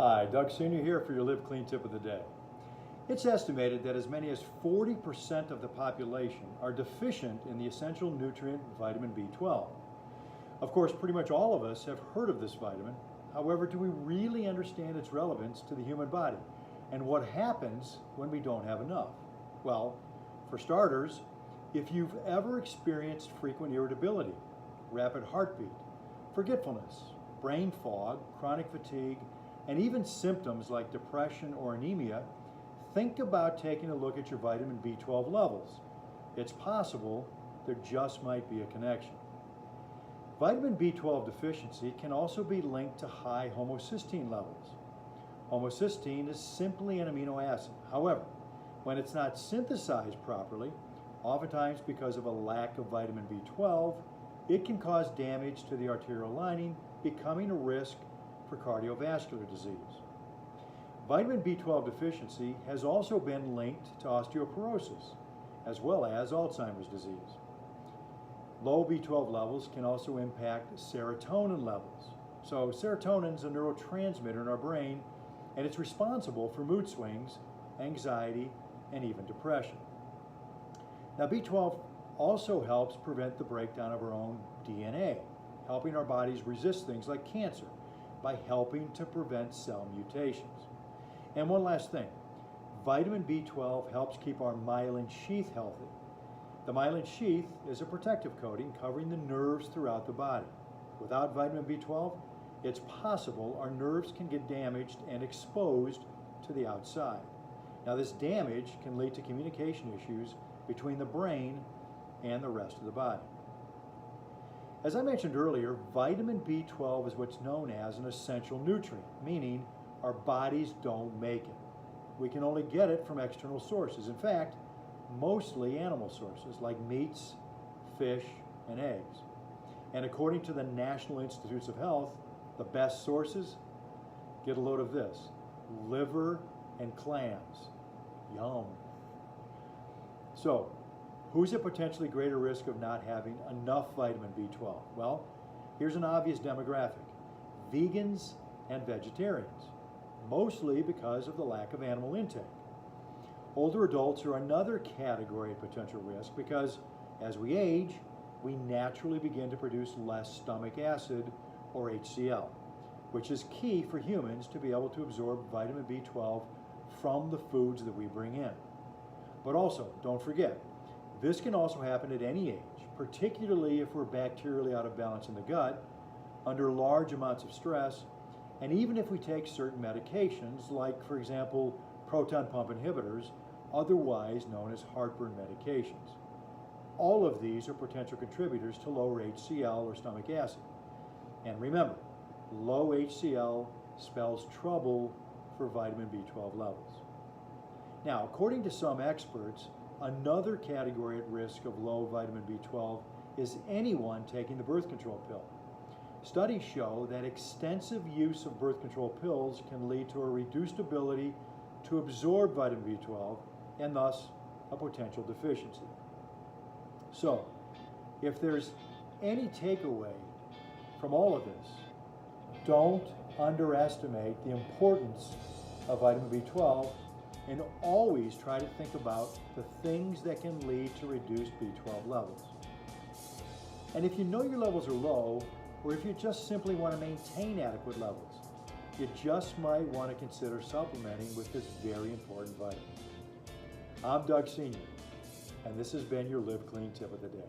Hi, Doug Sr. here for your Live Clean tip of the day. It's estimated that as many as 40% of the population are deficient in the essential nutrient vitamin B12. Of course, pretty much all of us have heard of this vitamin. However, do we really understand its relevance to the human body? And what happens when we don't have enough? Well, for starters, if you've ever experienced frequent irritability, rapid heartbeat, forgetfulness, brain fog, chronic fatigue, and even symptoms like depression or anemia, think about taking a look at your vitamin B12 levels. It's possible there just might be a connection. Vitamin B12 deficiency can also be linked to high homocysteine levels. Homocysteine is simply an amino acid. However, when it's not synthesized properly, oftentimes because of a lack of vitamin B12, it can cause damage to the arterial lining, becoming a risk for cardiovascular disease. Vitamin B12 deficiency has also been linked to osteoporosis, as well as Alzheimer's disease. Low B12 levels can also impact serotonin levels. So serotonin is a neurotransmitter in our brain, and it's responsible for mood swings, anxiety, and even depression. Now, B12 also helps prevent the breakdown of our own DNA, helping our bodies resist things like cancer by helping to prevent cell mutations. And one last thing, vitamin B12 helps keep our myelin sheath healthy. The myelin sheath is a protective coating covering the nerves throughout the body. Without vitamin B12, it's possible our nerves can get damaged and exposed to the outside. Now, this damage can lead to communication issues between the brain and the rest of the body. As I mentioned earlier, vitamin B12 is what's known as an essential nutrient, meaning our bodies don't make it. We can only get it from external sources. In fact, mostly animal sources like meats, fish, and eggs. And according to the National Institutes of Health, the best sources, get a load of this, liver and clams. Yum. So, who's at potentially greater risk of not having enough vitamin B12? Well, here's an obvious demographic: vegans and vegetarians, mostly because of the lack of animal intake. Older adults are another category of potential risk because as we age, we naturally begin to produce less stomach acid, or HCl, which is key for humans to be able to absorb vitamin B12 from the foods that we bring in. But also, don't forget, this can also happen at any age, particularly if we're bacterially out of balance in the gut, under large amounts of stress, and even if we take certain medications, like, for example, proton pump inhibitors, otherwise known as heartburn medications. All of these are potential contributors to lower HCl, or stomach acid. And remember, low HCl spells trouble for vitamin B12 levels. Now, according to some experts, another category at risk of low vitamin B12 is anyone taking the birth control pill. Studies show that extensive use of birth control pills can lead to a reduced ability to absorb vitamin B12 and thus a potential deficiency. So, if there's any takeaway from all of this, don't underestimate the importance of vitamin B12, and always try to think about the things that can lead to reduced B12 levels. And if you know your levels are low, or if you just simply want to maintain adequate levels, you just might want to consider supplementing with this very important vitamin. I'm Doug Sr., and this has been your Live Clean Tip of the Day.